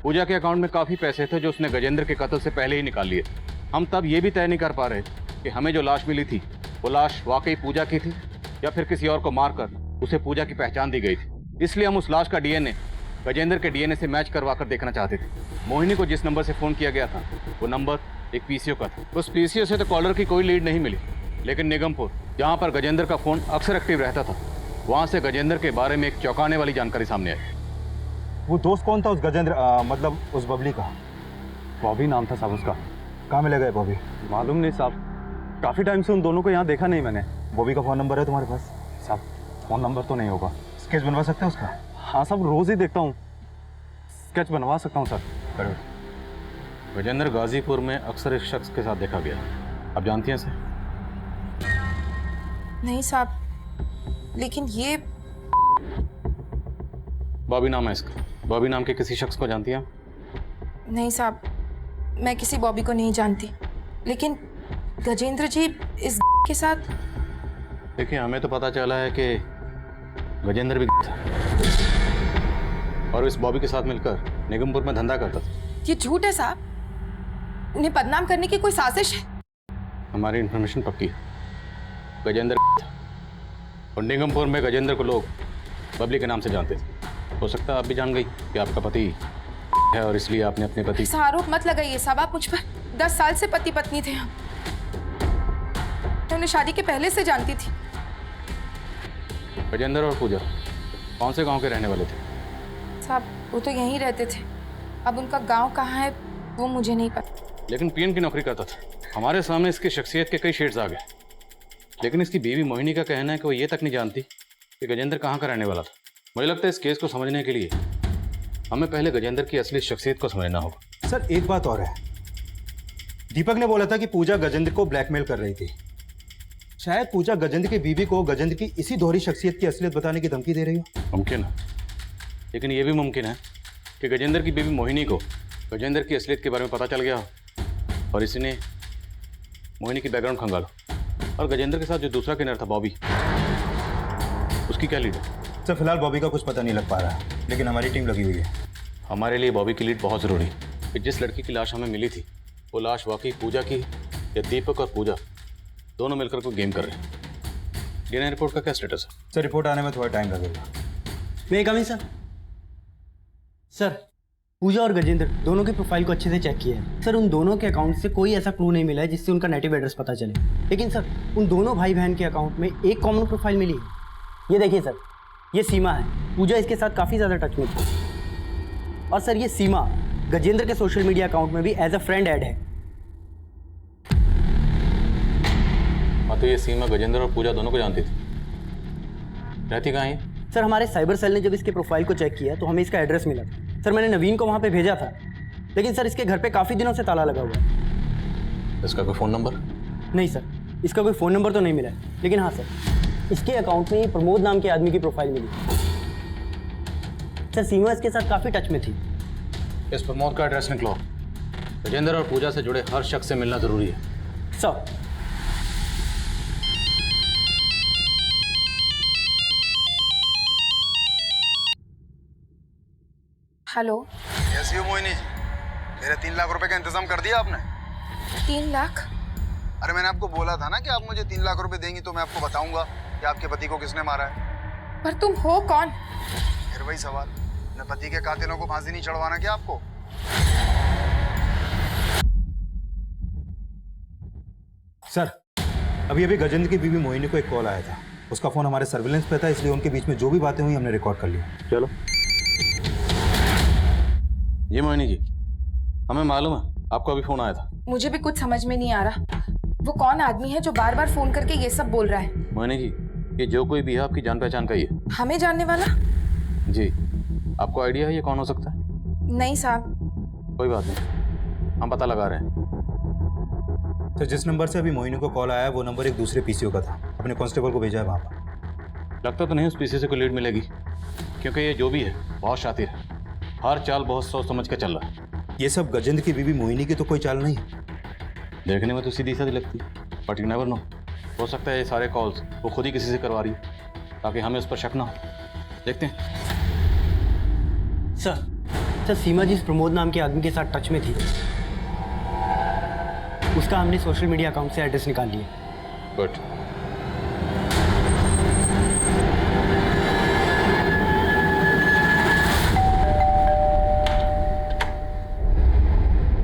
Speaker 8: पूजा के अकाउंट में काफी पैसे थे जो उसने गजेंद्र के कत्ल से पहले ही निकाल लिए। हम तब ये भी तय नहीं कर पा रहे कि हमें जो लाश मिली थी वो लाश वाकई पूजा की थी या फिर किसी और को मारकर उसे पूजा की पहचान दी गई थी। इसलिए हम उस लाश का डीएनए गजेंद्र के डीएनए से मैच करवा कर देखना चाहते थे। मोहिनी को जिस नंबर से फोन किया गया था वो नंबर एक पीसीओ का था। उस पीसीओ से तो कॉलर की कोई लीड नहीं मिली, लेकिन निगमपुर जहाँ पर गजेंद्र का फोन अक्सर एक्टिव रहता था वहाँ से गजेंद्र के बारे में एक चौंकाने वाली जानकारी सामने आई।
Speaker 7: वो दोस्त कौन था उस गजेंद्र, मतलब उस बबली का? बॉबी नाम था साहब उसका। कहाँ मिले गए बॉबी?
Speaker 15: मालूम नहीं साहब, काफ़ी टाइम से उन दोनों को यहाँ देखा नहीं मैंने।
Speaker 7: बॉबी का फ़ोन नंबर है तुम्हारे पास? साहब फ़ोन नंबर तो नहीं होगा, स्केच बनवा सकते हैं उसका?
Speaker 15: हाँ साहब रोज़ ही देखता हूँ, स्केच बनवा सकता हूँ सर।
Speaker 8: करो। गजेंद्र गाजीपुर में अक्सर इस शख्स के साथ देखा गया। आप जानती हैं सर?
Speaker 1: नहीं साहब, लेकिन ये
Speaker 8: बॉबी नाम है इसका। बॉबी नाम के किसी शख्स को जानती हैं?
Speaker 1: नहीं साहब, मैं किसी बॉबी को नहीं जानती, लेकिन गजेंद्र जी इस के साथ।
Speaker 8: देखिए हमें तो पता चला है कि गजेंद्र भी था और इस बॉबी के साथ मिलकर निगमपुर में धंधा करता था।
Speaker 1: ये झूठ है साहब, उन्हें बदनाम करने की कोई साजिश है।
Speaker 8: हमारी इन्फॉर्मेशन पक्की है, गजेंद्र था और निगमपुर में गजेंद्र को लोग बबली के नाम से जानते थे। हो सकता है आप भी जान गई कि आपका पति है और इसलिए आपने अपने पति।
Speaker 1: ऐसा आरोप मत लगाइए साहब आप मुझ पर। 10 साल से पति पत्नी थे हम। मैं उन्हें शादी के पहले से जानती थी।
Speaker 8: गजेंद्र और पूजा कौन से गांव के रहने वाले थे?
Speaker 1: साहब वो तो यहीं रहते थे, अब उनका गांव कहाँ है वो मुझे नहीं पता।
Speaker 8: लेकिन पीएन की नौकरी करता था। हमारे सामने इसकी शख्सियत के कई शेड्स आ गए, लेकिन इसकी बीवी मोहिनी का कहना है कि वो ये तक नहीं जानती कि गजेंद्र कहाँ का रहने वाला था। मुझे लगता है इस केस को समझने के लिए हमें पहले गजेंद्र की असली शख्सियत को समझना होगा।
Speaker 7: सर एक बात और है, दीपक ने बोला था कि पूजा गजेंद्र को ब्लैकमेल कर रही थी। शायद पूजा गजेंद्र की बीवी को गजेंद्र की इसी दोहरी शख्सियत की असलियत बताने की धमकी दे रही हो।
Speaker 8: मुमकिन है, लेकिन ये भी मुमकिन है कि गजेंद्र की बीवी मोहिनी को गजेंद्र की असलियत के बारे में पता चल गया हो और इसी ने मोहिनी की बैकग्राउंड खंगालो। और गजेंद्र के साथ जो दूसरा किन्नर था बॉबी, उसकी क्या लीड है?
Speaker 7: सर फिलहाल बॉबी का कुछ पता नहीं लग पा रहा है, लेकिन हमारी टीम लगी हुई है।
Speaker 8: हमारे लिए बॉबी की लीड बहुत ज़रूरी है कि जिस लड़की की लाश हमें मिली थी वो लाश वाकई पूजा की या दीपक और पूजा दोनों मिलकर कोई गेम कर रहे हैं। डीएनए रिपोर्ट का क्या स्टेटस है?
Speaker 7: सर रिपोर्ट आने में थोड़ा टाइम लगेगा।
Speaker 5: मैं कमी सर। सर पूजा और गजेंद्र दोनों के प्रोफाइल को अच्छे से चेक किया है सर। उन दोनों के अकाउंट से कोई ऐसा क्लू नहीं मिला है जिससे उनका नेटिव एड्रेस पता चले। लेकिन सर उन दोनों भाई बहन के अकाउंट में एक कॉमन प्रोफाइल मिली है। ये देखिए सर, ये सीमा है। पूजा इसके साथ काफ़ी ज़्यादा टच में थी। और सर ये सीमा गजेंद्र के सोशल मीडिया अकाउंट में भी एज अ फ्रेंड ऐड है।
Speaker 8: तो ये सीमा गजेंद्र और पूजा दोनों को जानती थी। रहती कहाँ है?
Speaker 5: सर हमारे साइबर सेल ने जब इसके प्रोफाइल को चेक किया तो हमें इसका एड्रेस मिला था। सर मैंने नवीन को वहाँ पे भेजा था, लेकिन सर इसके घर पे काफ़ी दिनों से ताला लगा हुआ है।
Speaker 8: इसका कोई फ़ोन नंबर?
Speaker 5: नहीं सर, इसका कोई फ़ोन नंबर तो नहीं मिला है, लेकिन हाँ सर इसके अकाउंट में प्रमोद नाम के आदमी की प्रोफाइल मिली। सर सीमा इसके साथ काफ़ी टच में थी।
Speaker 8: इस प्रमोद का एड्रेस निकलो। गजेंद्र और पूजा से जुड़े हर शख्स से मिलना ज़रूरी है।
Speaker 5: Sir
Speaker 1: hello.
Speaker 13: कैसी हो मोहिनी जी? मेरे 3 लाख रुपए का इंतजाम कर दिया आपने?
Speaker 1: 3 लाख?
Speaker 13: अरे मैंने आपको बोला था ना कि आप मुझे 3 लाख रुपए देंगी तो मैं आपको बताऊंगा कि आपके पति को किसने मारा है।
Speaker 1: पर तुम हो कौन?
Speaker 13: फिर वही सवाल, अपने पति के कातिलों को फांसी नहीं चढ़वाना क्या आपको?
Speaker 7: सर अभी अभी गजेंद्र की बीवी मोहिनी को एक कॉल आया था। उसका फ़ोन हमारे सर्विलेंस पे था, इसलिए उनके बीच में जो भी बातें हुई हमने रिकॉर्ड कर लिया।
Speaker 8: चलो। ये मोहिनी जी, हमें मालूम है आपको अभी फ़ोन आया था।
Speaker 1: मुझे भी कुछ समझ में नहीं आ रहा, वो कौन आदमी है जो बार बार फ़ोन करके ये सब बोल रहा है?
Speaker 8: मोहिनी जी, ये जो कोई भी है आपकी जान पहचान का ही है।
Speaker 1: हमें जानने वाला?
Speaker 8: जी। आपको आइडिया है ये कौन हो सकता है?
Speaker 1: नहीं साहब।
Speaker 8: कोई बात नहीं, हम पता लगा रहे हैं।
Speaker 7: सर जिस नंबर से अभी मोहिनी को कॉल आया है वो नंबर एक दूसरे पीसीओ का था। अपने कांस्टेबल को भेजा है वहाँ पर।
Speaker 8: लगता तो नहीं उस पीसी से कोई लीड मिलेगी, क्योंकि ये जो भी है बहुत शातिर है। हर चाल बहुत सोच समझ के चल रहा है।
Speaker 7: ये सब गजेंद्र की बीवी मोहिनी की तो कोई चाल नहीं है।
Speaker 8: देखने में तो सीधी साधी लगती है, बट यू नेवर नो। हो सकता है ये सारे कॉल्स वो खुद ही किसी से करवा रही है ताकि हमें उस पर शक ना हो। देखते हैं।
Speaker 5: सर सीमा जिस प्रमोद नाम के आदमी के साथ टच में थी, उसका हमने सोशल मीडिया अकाउंट से एड्रेस निकाल लिया।
Speaker 8: गुड।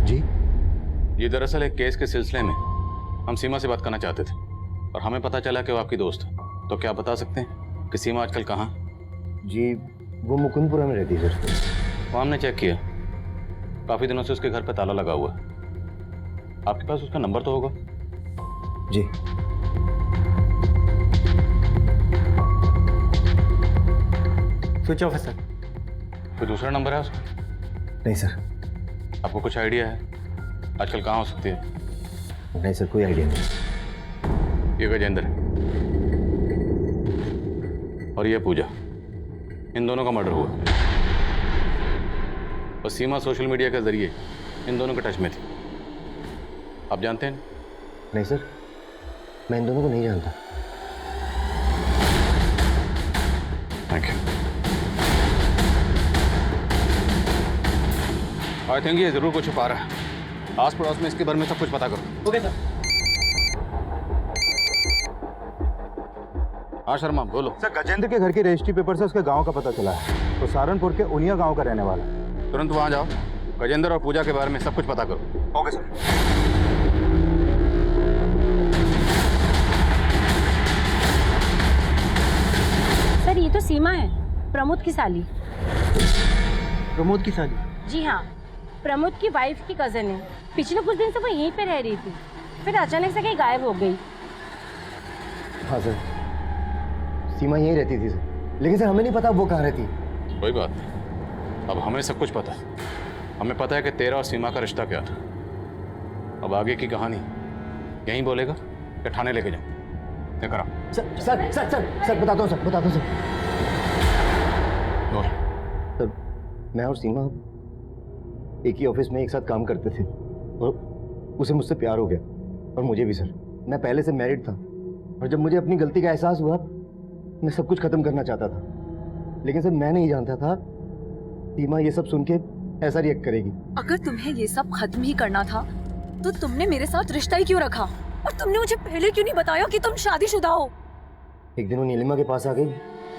Speaker 7: जी?
Speaker 8: ये दरअसल एक केस के सिलसिले में हम सीमा से बात करना चाहते थे और हमें पता चला कि वो आपकी दोस्त है। तो क्या आप बता सकते हैं कि सीमा आजकल कहाँ?
Speaker 2: जी वो मुकुंदपुरा में रहती है सर।
Speaker 8: वो हमने चेक किया, काफ़ी दिनों से उसके घर पर ताला लगा हुआ है। आपके पास उसका नंबर तो होगा?
Speaker 2: जी।
Speaker 5: स्विच ऑफ है सर।
Speaker 8: कोई दूसरा नंबर है उसका?
Speaker 2: नहीं सर।
Speaker 8: आपको कुछ आइडिया है आजकल कहाँ हो सकती है?
Speaker 2: नहीं सर, कोई आइडिया नहीं।
Speaker 8: ये गजेंद्र है और ये पूजा, इन दोनों का मर्डर हुआ और सीमा सोशल मीडिया के जरिए इन दोनों के टच में थी। आप जानते हैं?
Speaker 2: नहीं सर, मैं इन दोनों को नहीं जानता।
Speaker 8: Thank you. आई थिंक ये जरूर कुछ छुपा रहा है। आस पड़ोस में इसके बारे में सब कुछ पता करो।
Speaker 5: Okay sir.
Speaker 8: हाँ शर्मा बोलो।
Speaker 7: सर गजेंद्र के घर की रजिस्ट्री पेपर से उसके गांव का पता चला है। तो सहारनपुर के उनिया गांव का रहने वाला है।
Speaker 8: तुरंत वहाँ जाओ, गजेंद्र और पूजा के बारे में सब कुछ पता करो।
Speaker 7: Okay sir.
Speaker 12: सर ये तो सीमा है, प्रमोद की साली।
Speaker 5: प्रमोद की शादी?
Speaker 16: जी हाँ, प्रमोद की वाइफ की कजन है। पिछले कुछ दिन से वो यहीं पे रह रही थी, फिर अचानक से कहीं गायब हो गई।
Speaker 2: हाँ सर, सीमा यहीं रहती थी सर, लेकिन सर हमें नहीं पता वो कहाँ रहती।
Speaker 8: कोई बात नहीं, अब हमें सब कुछ पता है। हमें पता है कि तेरा और सीमा का रिश्ता क्या था। अब आगे की कहानी यहीं बोलेगा या थाने लेके जाऊँ? क्या करा?
Speaker 2: Sir sir sir sir sir बताता हूँ सर। सर मैं और सीमा एक ही ऑफिस में एक साथ काम करते थे और उसे मुझसे प्यार हो गया और मुझे भी सर। मैं पहले से मैरिड था और जब मुझे अपनी गलती का एहसास हुआ मैं सब कुछ खत्म करना चाहता था, लेकिन सर मैं नहीं जानता था सीमा ये सब सुन के ऐसा रिएक्ट करेगी।
Speaker 6: अगर तुम्हें ये सब खत्म ही करना था तो तुमने मेरे साथ रिश्ता ही क्यों रखा, और तुमने मुझे पहले क्यों नहीं बताया कि तुम शादीशुदा हो?
Speaker 2: एक दिन वो नीलिमा के पास आ गई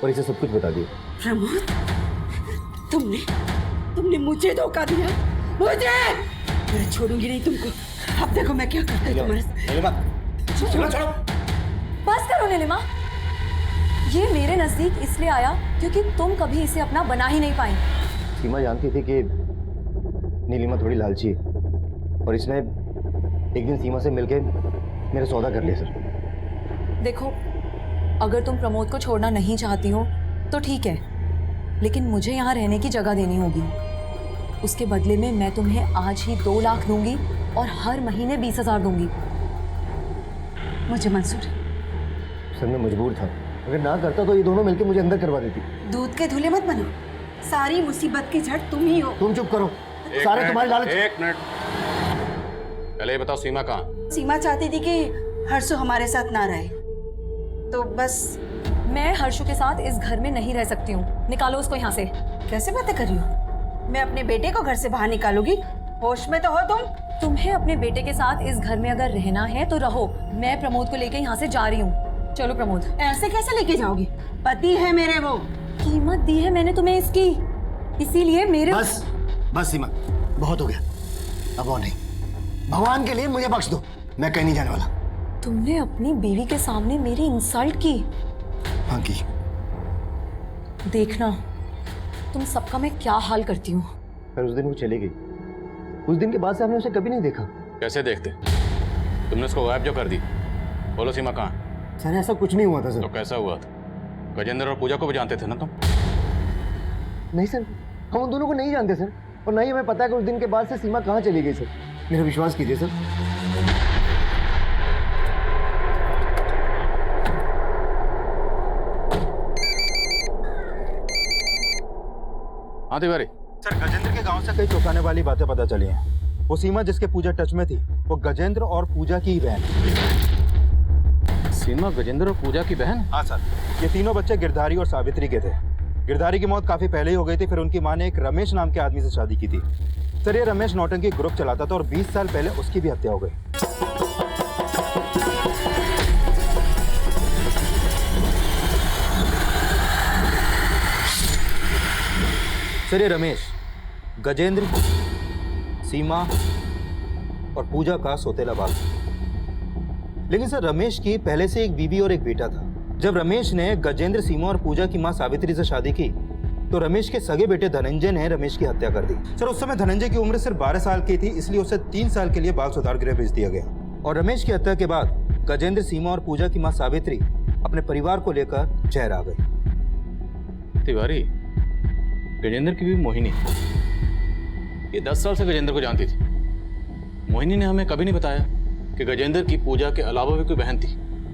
Speaker 2: और इसे सब कुछ बता दिया।
Speaker 4: प्रमोद, तुमने मुझे धोखा दिया, मुझे। मैं छोड़ूंगी नहीं तुमको। अब देखो मैं क्या करती हूँ तुम्हारे साथ।
Speaker 2: छोड़ो।
Speaker 6: बस करो नीलिमा, ये मेरे नजदीक इसलिए आया क्योंकि तुम कभी इसे अपना बना ही नहीं पाई।
Speaker 2: सीमा जानती थी कि नीलिमा थोड़ी लालची है और इसने एक दिन सीमा से मिलके मेरा सौदा कर लिया सर।
Speaker 6: देखो, अगर तुम प्रमोद को छोड़ना नहीं चाहती हो तो ठीक है, लेकिन मुझे यहाँ रहने की जगह देनी होगी। उसके बदले में मैं तुम्हें आज ही 2 लाख दूंगी और हर महीने 20,000 दूंगी।
Speaker 4: मुझे मंजूर है।
Speaker 2: सर मैं मजबूर था, अगर ना करता तो ये दोनों मिलके मुझे अंदर करवा देती।
Speaker 4: दूध के धुले मत बनो, सारी मुसीबत की जड़ तुम ही हो।
Speaker 2: तुम चुप करो, सारे तुम्हारे लालच।
Speaker 8: एक मिनट, पहले ये बताओ सीमा कहाँ?
Speaker 4: सीमा चाहती थी कि हर्षु हमारे साथ ना रहे, तो बस।
Speaker 6: मैं हर्षु के साथ इस घर में नहीं रह सकती हूँ, निकालो उसको यहाँ से।
Speaker 4: कैसे बातें कर रही हो? मैं अपने बेटे को घर से बाहर निकालूंगी? होश में तो हो तुम?
Speaker 6: तुम्हें अपने बेटे के साथ इस घर में अगर रहना है तो रहो। मैं प्रमोद को लेके यहाँ से जा रही हूँ। चलो प्रमोद।
Speaker 4: ऐसे कैसे लेके जाओगी? पति है मेरे वो।
Speaker 6: कीमत दी है मैंने तुम्हें इसकी, इसीलिए मेरे।
Speaker 2: बस सीमा, बहुत हो गया, अब और नहीं। भगवान के लिए मुझे बख्श दो, मैं कहीं नहीं जाने वाला।
Speaker 6: तुमने अपनी बीवी के सामने मेरी इंसल्ट की।
Speaker 2: हाँ की।
Speaker 6: देखना तुम सबका मैं क्या हाल करती हूँ।
Speaker 2: पर उस दिन वो चली गई, उस दिन के बाद से हमने उसे कभी नहीं देखा।
Speaker 8: कैसे देखते? तुमने उसको गायब जो कर दी। बोलो सीमा कहाँ?
Speaker 2: सर ऐसा कुछ नहीं हुआ था सर।
Speaker 8: तो कैसा हुआ था? गजेंद्र और पूजा को भी जानते थे ना तुम?
Speaker 2: नहीं सर, हम उन दोनों को नहीं जानते सर, और नहीं हमें पता है कि उस दिन के बाद से सीमा कहाँ चली गई सर। मेरा विश्वास कीजिए सर।
Speaker 8: हाँ तिवारी।
Speaker 7: सर गजेंद्र के गांव से कई चौंकाने वाली बातें पता चली हैं। वो सीमा जिसके पूजा टच में थी वो गजेंद्र और पूजा की ही बहन।
Speaker 8: सीमा गजेंद्र और पूजा की बहन?
Speaker 7: हाँ सर, ये तीनों बच्चे गिरधारी और सावित्री के थे। गिरधारी की मौत काफी पहले ही हो गई थी, फिर उनकी मां ने एक रमेश नाम के आदमी से शादी की थी। सर ये रमेश नौटंकी ग्रुप चलाता था और 20 साल पहले उसकी भी हत्या हो गई। सर ये रमेश गजेंद्र, सीमा और पूजा का सौतेला बाप। लेकिन सर रमेश की पहले से एक बीवी और एक बेटा था। जब रमेश ने गजेंद्र, सीमा और पूजा की मां सावित्री से शादी की तो रमेश के सगे बेटे धनंजय ने रमेश की हत्या कर दी। सर उस समय धनंजय की उम्र सिर्फ 12 साल की थी, इसलिए उसे 3 साल के लिए बाल सुधार गृह भेज दिया गया। और रमेश की हत्या के बाद गजेंद्र, सीमा और पूजा की मां सावित्री अपने परिवार को लेकर शहर आ गई।
Speaker 8: तिवारी, गजेंद्र की बीवी मोहिनी, ये 10 साल से गजेंद्र को जानती थी। मोहिनी ने हमें कभी नहीं बताया कि गजेंद्र की पूजा के अलावा भी कोई बहन थी,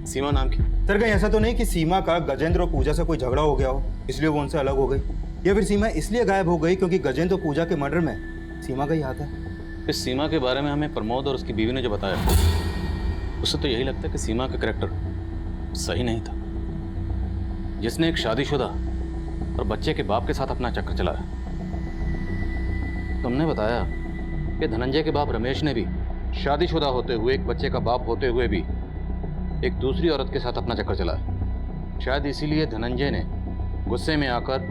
Speaker 8: सीमा नाम की।
Speaker 7: सर कहीं ऐसा तो नहीं कि सीमा का गजेंद्र और पूजा से कोई झगड़ा हो गया हो इसलिए वो उनसे अलग हो गई, या फिर सीमा इसलिए गायब हो गई क्योंकि गजेंद्र और पूजा के मर्डर में सीमा का ही हाथ है?
Speaker 8: इस सीमा के बारे में हमें प्रमोद और उसकी बीवी ने जो बताया उससे तो यही लगता है कि सीमा का कैरेक्टर सही नहीं था। जिसने एक शादीशुदा और बच्चे के बाप के साथ अपना चक्कर चलाया। तुमने बताया कि धनंजय के बाप रमेश ने भी शादीशुदा होते हुए, एक बच्चे का बाप होते हुए भी एक दूसरी औरत के साथ अपना चक्कर चलाया। शायद इसीलिए धनंजय ने गुस्से में आकर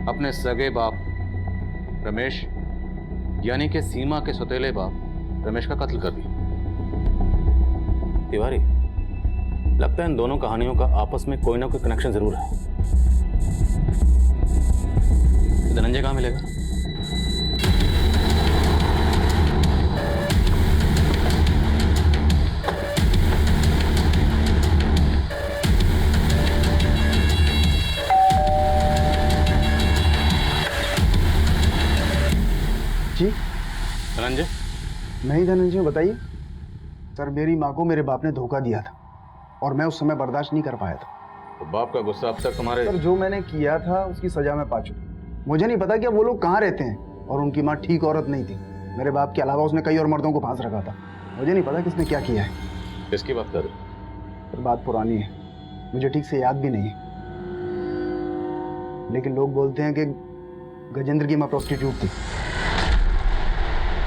Speaker 8: अपने सगे बाप रमेश यानी कि सीमा के सौतेले बाप रमेश का कत्ल कर दिया। तिवारी, लगता है इन दोनों कहानियों का आपस में कोई ना कोई कनेक्शन जरूर है। तो धनंजय कहाँ मिलेगा?
Speaker 13: नहीं धनंजय, बताइए। सर, मेरी माँ को मेरे बाप ने धोखा दिया था और मैं उस समय बर्दाश्त नहीं कर पाया था।
Speaker 8: तो बाप का गुस्सा अब तक तुम्हारे...
Speaker 13: सर, जो मैंने किया था उसकी सजा मैं पा चुका। मुझे नहीं पता कि अब वो लोग कहाँ रहते हैं, और उनकी माँ ठीक औरत नहीं थी। मेरे बाप के अलावा उसने कई और मर्दों को फांस रखा था। मुझे नहीं पता किसने क्या किया है।
Speaker 8: किसकी बात कर?
Speaker 13: सर, बात पुरानी है, मुझे ठीक से याद भी नहीं है, लेकिन लोग बोलते हैं कि गजेंद्र की माँ प्रोस्टिट्यूट थी।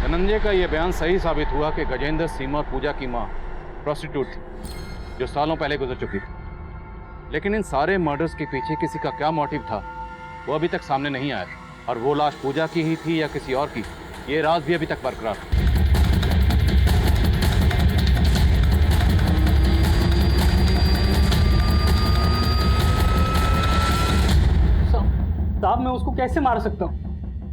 Speaker 8: धनंजय का यह बयान सही साबित हुआ कि गजेंद्र, सीमा और पूजा की माँ प्रोस्टिट्यूट थी, जो सालों पहले गुजर चुकी थी। लेकिन इन सारे मर्डर्स के पीछे किसी का क्या मोटिव था, वो अभी तक सामने नहीं आया। और वो लाश पूजा की ही थी या किसी और की, ये राज भी अभी तक बरकरार था।
Speaker 10: साहब, मैं उसको कैसे मार सकता हूँ?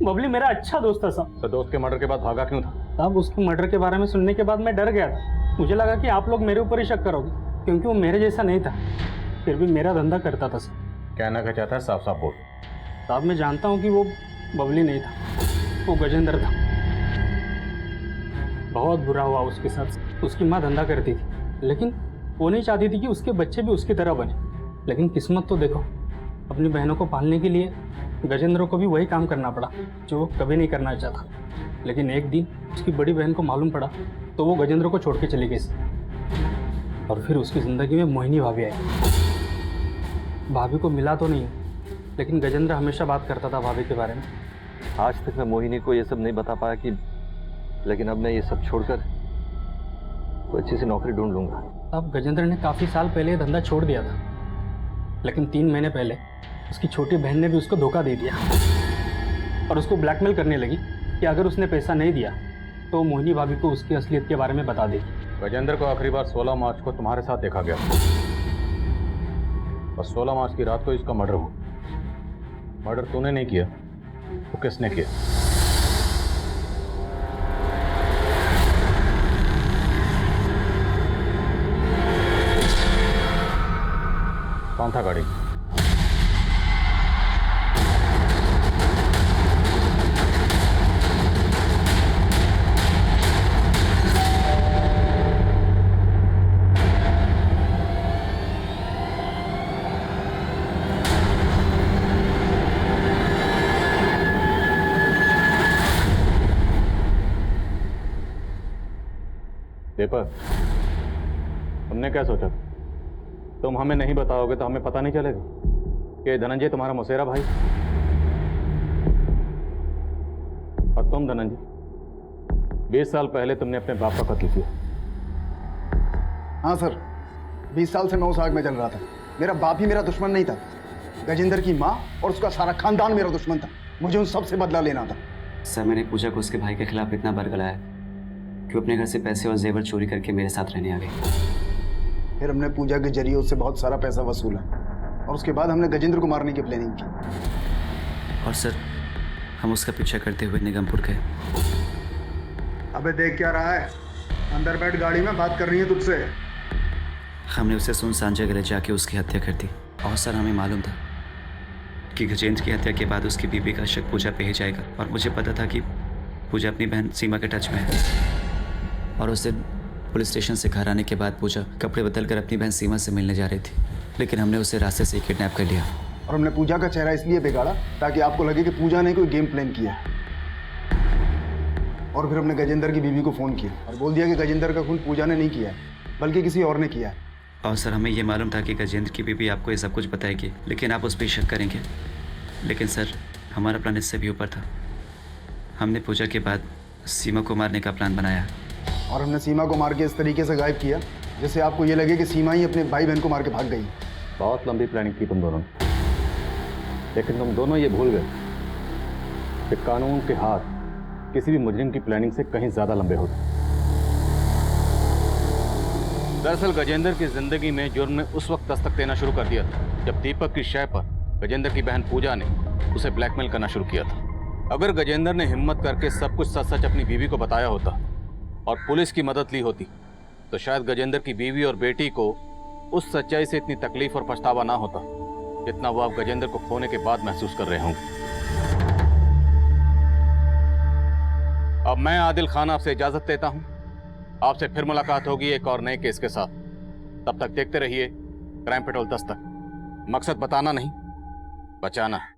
Speaker 10: बबली मेरा अच्छा दोस्त था साहब।
Speaker 8: तो दोस्त के मर्डर के बाद भागा क्यों था?
Speaker 10: साहब, उसके मर्डर के बारे में सुनने के बाद मैं डर गया था। मुझे लगा कि आप लोग मेरे ऊपर ही शक करोगे, क्योंकि वो मेरे जैसा नहीं था, फिर भी मेरा धंधा करता था सर।
Speaker 8: कहना क्या चाहता है? साफ साफ बोल।
Speaker 10: साहब, मैं जानता हूँ कि वो बबली नहीं था, वो गजेंद्र था। बहुत बुरा हुआ उसके साथ। उसकी माँ धंधा करती थी, लेकिन वो नहीं चाहती थी कि उसके बच्चे भी उसकी तरह बने। लेकिन किस्मत तो देखो, अपनी बहनों को पालने के लिए गजेंद्र को भी वही काम करना पड़ा जो वो कभी नहीं करना चाहता। लेकिन एक दिन उसकी बड़ी बहन को मालूम पड़ा तो वो गजेंद्र को छोड़ के चली गई। और फिर उसकी ज़िंदगी में मोहिनी भाभी आई। भाभी को मिला तो नहीं, लेकिन गजेंद्र हमेशा बात करता था भाभी के बारे में।
Speaker 17: आज तक मैं मोहिनी को ये सब नहीं बता पाया कि, लेकिन अब मैं ये सब छोड़कर कोई अच्छी सी नौकरी ढूंढ लूंगा।
Speaker 10: अब गजेंद्र ने काफ़ी साल पहले ये धंधा छोड़ दिया था, लेकिन 3 महीने पहले उसकी छोटी बहन ने भी उसको धोखा दे दिया और उसको ब्लैकमेल करने लगी कि अगर उसने पैसा नहीं दिया तो मोहिनी भाभी को उसकी असलियत के बारे में बता देगी।
Speaker 8: गजेंद्र को आखिरी बार 16 मार्च को तुम्हारे साथ देखा गया और 16 मार्च की रात को इसका मर्डर हुआ। मर्डर तूने नहीं किया तो किसने किया? कौन था गाड़ी? दीपक, तुमने क्या सोचा? तुम हमें नहीं बताओगे तो हमें पता नहीं चलेगा कि धनंजय तुम्हारा मौसेरा भाई। और तुम धनंजय, 20 साल पहले तुमने अपने बाप का कत्ल किया।
Speaker 13: हाँ सर, 20 साल से मैं उस आग में जल रहा था। मेरा बाप ही मेरा दुश्मन नहीं था, गजेंद्र की माँ और उसका सारा खानदान मेरा दुश्मन था। मुझे उन सब से बदला लेना था।
Speaker 14: सर, मैंने पूजा को उसके भाई के खिलाफ इतना बरगलाया कि वो अपने घर से पैसे और जेवर चोरी करके मेरे साथ रहने आ गई।
Speaker 13: फिर हमने पूजा के जरिए उससे बहुत सारा पैसा वसूला और उसके बाद हमने गजेंद्र को मारने की प्लानिंग की।
Speaker 14: और सर, हम उसका पीछा करते हुए निगमपुर गए।
Speaker 13: अबे देख क्या रहा है? अंदर बैठ, गाड़ी में बात करनी है तुझसे।
Speaker 14: हमने उसे सुनसान जगह जाके उसकी हत्या कर दी। और सर, हमें मालूम था कि गजेंद्र की हत्या के बाद उसकी बीवी का शक पूजा पे ही जाएगा। और मुझे पता था कि पूजा अपनी बहन सीमा के टच में है। और उस दिन पुलिस स्टेशन से घर आने के बाद पूजा कपड़े बदल कर अपनी बहन सीमा से मिलने जा रही थी, लेकिन हमने उसे रास्ते से किडनैप कर लिया।
Speaker 13: और हमने पूजा का चेहरा इसलिए बिगाड़ा ताकि आपको लगे कि पूजा ने कोई गेम प्लान किया। और फिर हमने गजेंद्र की बीवी को फ़ोन किया और बोल दिया कि गजेंद्र का खून पूजा ने नहीं किया, बल्कि किसी और ने किया है।
Speaker 14: और सर, हमें ये मालूम था कि गजेंद्र की बीवी आपको ये सब कुछ बताएगी, लेकिन आप उस पर शक करेंगे। लेकिन सर, हमारा प्लान इससे भी ऊपर था। हमने पूजा के बाद सीमा को मारने का प्लान बनाया
Speaker 13: और हमने सीमा को मार के इस तरीके से गायब किया जिससे आपको ये लगे कि सीमा ही अपने भाई बहन को मार के भाग गई।
Speaker 8: बहुत लंबी प्लानिंग की तुम दोनों ने, लेकिन तुम दोनों ये भूल गए कि कानून के हाथ किसी भी मुजरिम की प्लानिंग से कहीं ज्यादा लंबे होते। दरअसल गजेंद्र की जिंदगी में जुर्म ने उस वक्त दस्तक देना शुरू कर दिया था जब दीपक की शय पर गजेंद्र की बहन पूजा ने उसे ब्लैकमेल करना शुरू किया था। अगर गजेंद्र ने हिम्मत करके सब कुछ सच सच अपनी बीवी को बताया होता और पुलिस की मदद ली होती तो शायद गजेंद्र की बीवी और बेटी को उस सच्चाई से इतनी तकलीफ और पछतावा ना होता जितना वो आप गजेंद्र को खोने के बाद महसूस कर रहे होंगे। अब मैं आदिल खान आपसे इजाजत लेता हूं। आपसे फिर मुलाकात होगी एक और नए केस के साथ। तब तक देखते रहिए क्राइम पेट्रोल 10 तक। मकसद बताना नहीं, बचाना है।